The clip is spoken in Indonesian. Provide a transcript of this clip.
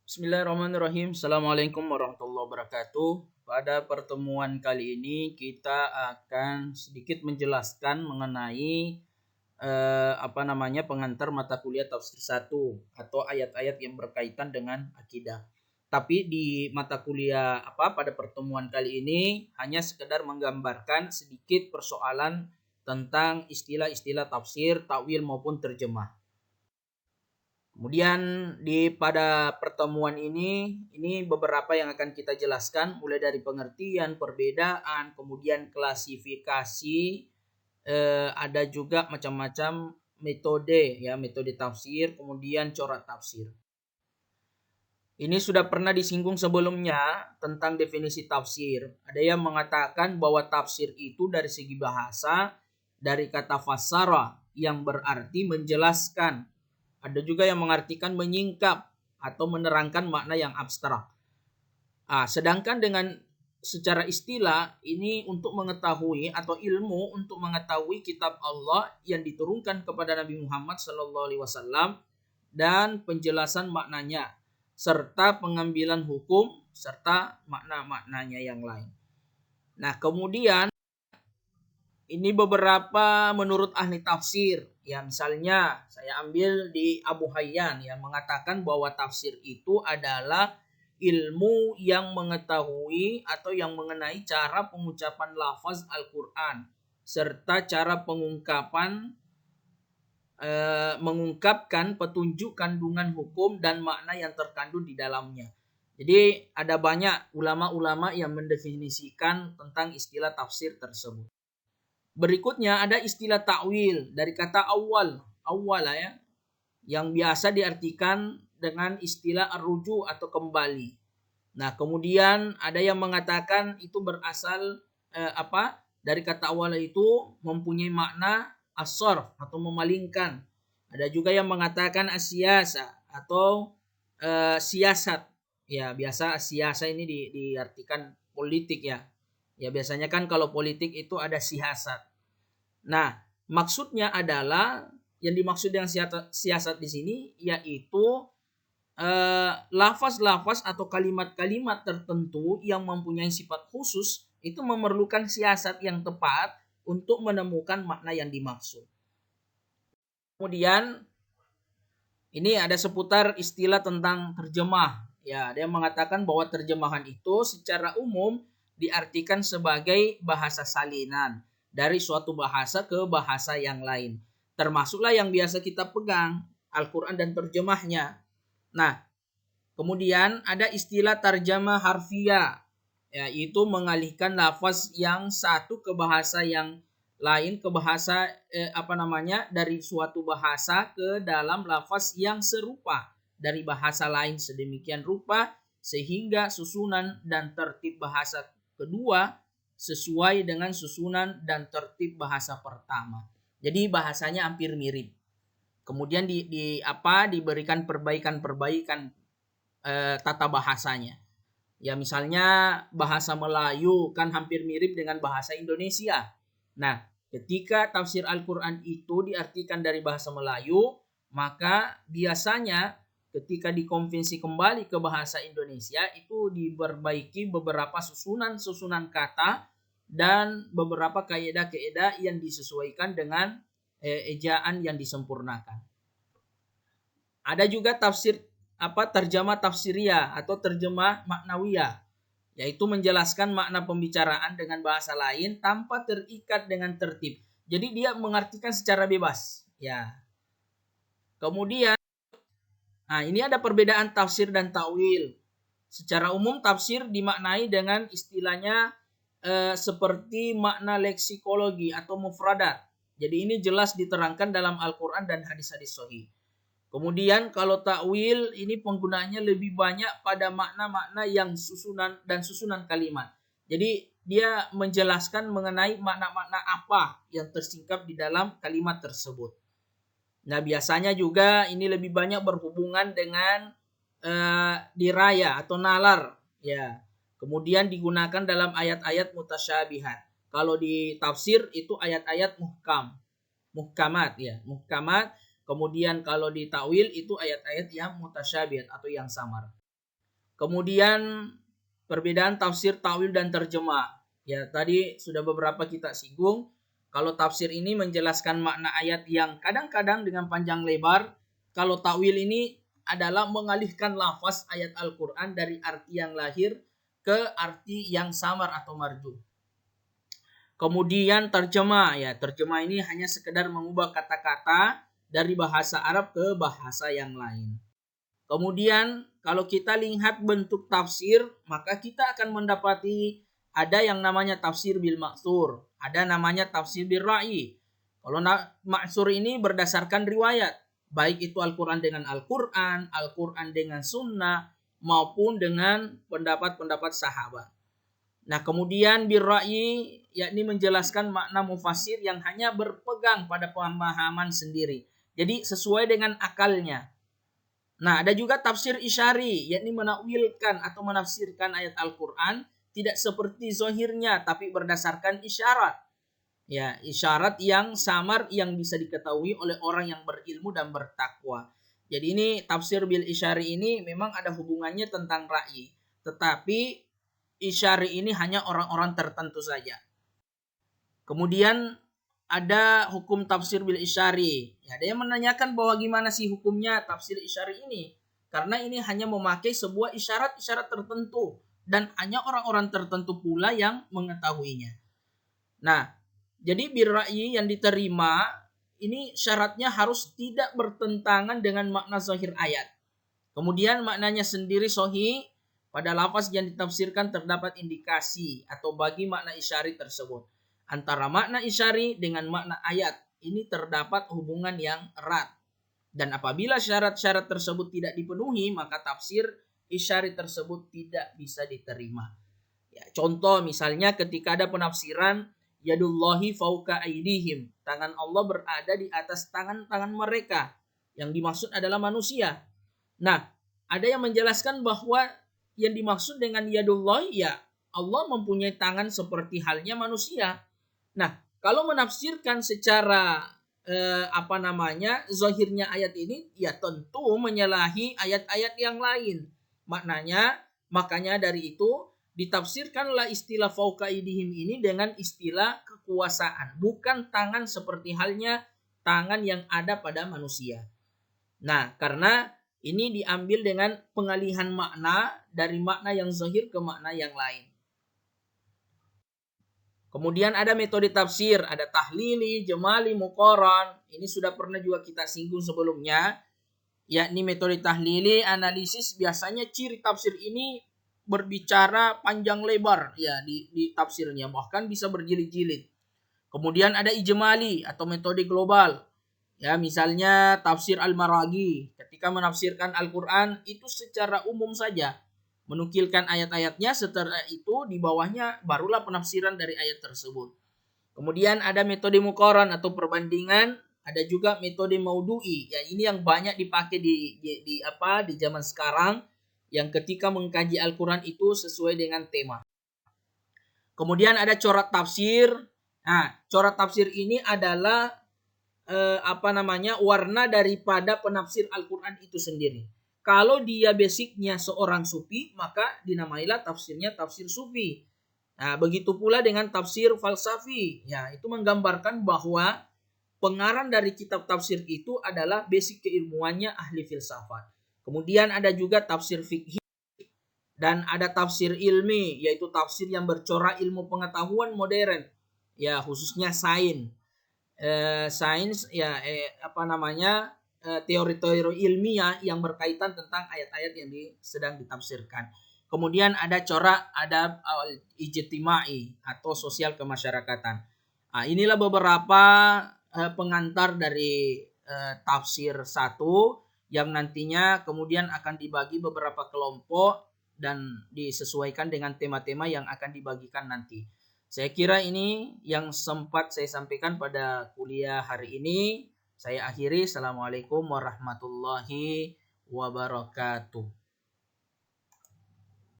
Bismillahirrahmanirrahim. Assalamualaikum warahmatullahi wabarakatuh. Pada pertemuan kali ini kita akan sedikit menjelaskan mengenai pengantar mata kuliah tafsir 1 atau ayat-ayat yang berkaitan dengan akidah. Tapi di mata kuliah pada pertemuan kali ini hanya sekedar menggambarkan sedikit persoalan tentang istilah-istilah tafsir, takwil maupun terjemah. Kemudian pada pertemuan ini beberapa yang akan kita jelaskan, mulai dari pengertian, perbedaan, kemudian klasifikasi, ada juga macam-macam metode tafsir, kemudian corak tafsir. Ini sudah pernah disinggung sebelumnya tentang definisi tafsir. Ada yang mengatakan bahwa tafsir itu dari segi bahasa dari kata fassara yang berarti menjelaskan. Ada juga yang mengartikan menyingkap atau menerangkan makna yang abstrak. Sedangkan dengan secara istilah ini untuk mengetahui atau ilmu untuk mengetahui kitab Allah yang diturunkan kepada Nabi Muhammad SAW dan penjelasan maknanya serta pengambilan hukum serta makna-maknanya yang lain. Nah, kemudian ini beberapa menurut ahli tafsir. Ya, misalnya saya ambil di Abu Hayyan yang mengatakan bahwa tafsir itu adalah ilmu yang mengetahui atau yang mengenai cara pengucapan lafaz Al-Quran serta cara mengungkapkan petunjuk kandungan hukum dan makna yang terkandung di dalamnya. Jadi ada banyak ulama-ulama yang mendefinisikan tentang istilah tafsir tersebut. Berikutnya ada istilah takwil dari kata awal ya, yang biasa diartikan dengan istilah arruju atau kembali. Nah, kemudian ada yang mengatakan itu berasal dari kata awal itu mempunyai makna as-sarf atau memalingkan. Ada juga yang mengatakan asyasa atau siasat. Ya, biasa siasa ini diartikan politik ya. Ya, biasanya kan kalau politik itu ada siasat. Nah, maksudnya adalah yang dimaksud dengan siasat di sini yaitu lafaz-lafaz atau kalimat-kalimat tertentu yang mempunyai sifat khusus itu memerlukan siasat yang tepat untuk menemukan makna yang dimaksud. Kemudian ini ada seputar istilah tentang terjemah. Ya, dia mengatakan bahwa terjemahan itu secara umum diartikan sebagai bahasa salinan dari suatu bahasa ke bahasa yang lain. Termasuklah yang biasa kita pegang, Al-Quran dan terjemahnya. Nah, kemudian ada istilah tarjamah harfiah, yaitu mengalihkan lafaz yang satu ke bahasa yang lain, ke bahasa dari suatu bahasa ke dalam lafaz yang serupa dari bahasa lain sedemikian rupa sehingga susunan dan tertib bahasa kedua sesuai dengan susunan dan tertib bahasa pertama. Jadi bahasanya hampir mirip. Kemudian diberikan perbaikan tata bahasanya. Ya, misalnya bahasa Melayu kan hampir mirip dengan bahasa Indonesia. Nah, ketika tafsir Al-Quran itu diartikan dari bahasa Melayu, maka biasanya ketika dikonvensi kembali ke bahasa Indonesia itu diperbaiki beberapa susunan kata dan beberapa kaidah-kaidah yang disesuaikan dengan ejaan yang disempurnakan. Ada juga terjemah tafsiriyah atau terjemah maknawiyah, yaitu menjelaskan makna pembicaraan dengan bahasa lain tanpa terikat dengan tertib. Jadi dia mengartikan secara bebas, ya. Kemudian ini ada perbedaan tafsir dan takwil. Secara umum tafsir dimaknai dengan istilahnya seperti makna leksikologi atau mufradat. Jadi ini jelas diterangkan dalam Al-Quran dan hadis-hadis sahih. Kemudian kalau takwil ini penggunaannya lebih banyak pada makna-makna yang susunan kalimat. Jadi dia menjelaskan mengenai makna-makna apa yang tersingkap di dalam kalimat tersebut. Nah, biasanya juga ini lebih banyak berhubungan dengan diraya atau nalar, ya. Kemudian digunakan dalam ayat-ayat mutasyabihat. Kalau di tafsir itu ayat-ayat muhkamat ya, muhkamat. Kemudian kalau di takwil itu ayat-ayat yang mutasyabihat atau yang samar. Kemudian perbedaan tafsir, ta'wil, dan terjemah. Ya, tadi sudah beberapa kita singgung. Kalau tafsir ini menjelaskan makna ayat yang kadang-kadang dengan panjang lebar. Kalau ta'wil ini adalah mengalihkan lafaz ayat Al-Quran dari arti yang lahir ke arti yang samar atau marju. Kemudian terjemah. Ya, terjemah ini hanya sekedar mengubah kata-kata dari bahasa Arab ke bahasa yang lain. Kemudian kalau kita lihat bentuk tafsir, maka kita akan mendapati ada yang namanya tafsir bil maksur, ada namanya tafsir bil ra'i. Kalau maksur ini berdasarkan riwayat, baik itu Al-Quran dengan Al-Quran, Al-Quran dengan sunnah, maupun dengan pendapat-pendapat sahabat. Nah, kemudian bil ra'i yakni menjelaskan makna mufassir yang hanya berpegang pada pemahaman sendiri. Jadi sesuai dengan akalnya. Nah, ada juga tafsir isyari, yakni menakwilkan atau menafsirkan ayat Al-Quran tidak seperti zahirnya, tapi berdasarkan isyarat. Ya, isyarat yang samar yang bisa diketahui oleh orang yang berilmu dan bertakwa. Jadi ini tafsir bil isyari ini memang ada hubungannya tentang ra'i. Tetapi isyari ini hanya orang-orang tertentu saja. Kemudian ada hukum tafsir bil isyari. Ya, ada yang menanyakan bahwa gimana sih hukumnya tafsir isyari ini? Karena ini hanya memakai sebuah isyarat-isyarat tertentu dan hanya orang-orang tertentu pula yang mengetahuinya. Nah, jadi bil ra'yi yang diterima ini syaratnya harus tidak bertentangan dengan makna zahir ayat. Kemudian maknanya sendiri sahih, pada lafaz yang ditafsirkan terdapat indikasi atau bagi makna isyari tersebut. Antara makna isyari dengan makna ayat ini terdapat hubungan yang erat. Dan apabila syarat-syarat tersebut tidak dipenuhi, maka tafsir isyari tersebut tidak bisa diterima. Ya, contoh misalnya ketika ada penafsiran yadullahi fauqa aidihim, tangan Allah berada di atas tangan-tangan mereka. Yang dimaksud adalah manusia. Nah, ada yang menjelaskan bahwa yang dimaksud dengan yadullah ya Allah mempunyai tangan seperti halnya manusia. Nah, kalau menafsirkan secara zahirnya ayat ini ya tentu menyalahi ayat-ayat yang lain. Makanya dari itu ditafsirkanlah istilah fauqa aidihim ini dengan istilah kekuasaan, bukan tangan seperti halnya tangan yang ada pada manusia. Nah, karena ini diambil dengan pengalihan makna dari makna yang zahir ke makna yang lain. Kemudian ada metode tafsir, ada tahlili, jemali, muqaran. Ini sudah pernah juga kita singgung sebelumnya. Yakni metode tahlili, analisis, biasanya ciri tafsir ini berbicara panjang lebar ya di tafsirnya, bahkan bisa berjilid-jilid. Kemudian ada ijmali atau metode global. Ya, misalnya tafsir Al-Maraghi ketika menafsirkan Al-Quran itu secara umum saja, menukilkan ayat-ayatnya, setelah itu di bawahnya barulah penafsiran dari ayat tersebut. Kemudian ada metode muqaran atau perbandingan, ada juga metode maudu'i. Ya, ini yang banyak dipakai di zaman sekarang, yang ketika mengkaji Al-Quran itu sesuai dengan tema. Kemudian ada corak tafsir. Nah, corak tafsir ini adalah warna daripada penafsir Al-Quran itu sendiri. Kalau dia basicnya seorang sufi, maka dinamailah tafsirnya tafsir sufi. Nah, begitu pula dengan tafsir falsafi. Ya, itu menggambarkan bahwa pengarang dari kitab tafsir itu adalah basic keilmuannya ahli filsafat. Kemudian ada juga tafsir fikih dan ada tafsir ilmi, yaitu tafsir yang bercorak ilmu pengetahuan modern. Ya, khususnya sains. Teori-teori ilmiah yang berkaitan tentang ayat-ayat yang sedang ditafsirkan. Kemudian ada corak adab ijtimai atau sosial kemasyarakatan. Nah, inilah beberapa pengantar dari tafsir 1 yang nantinya kemudian akan dibagi beberapa kelompok dan disesuaikan dengan tema-tema yang akan dibagikan nanti. Saya kira ini yang sempat saya sampaikan pada kuliah hari ini. Saya akhiri. Assalamualaikum warahmatullahi wabarakatuh.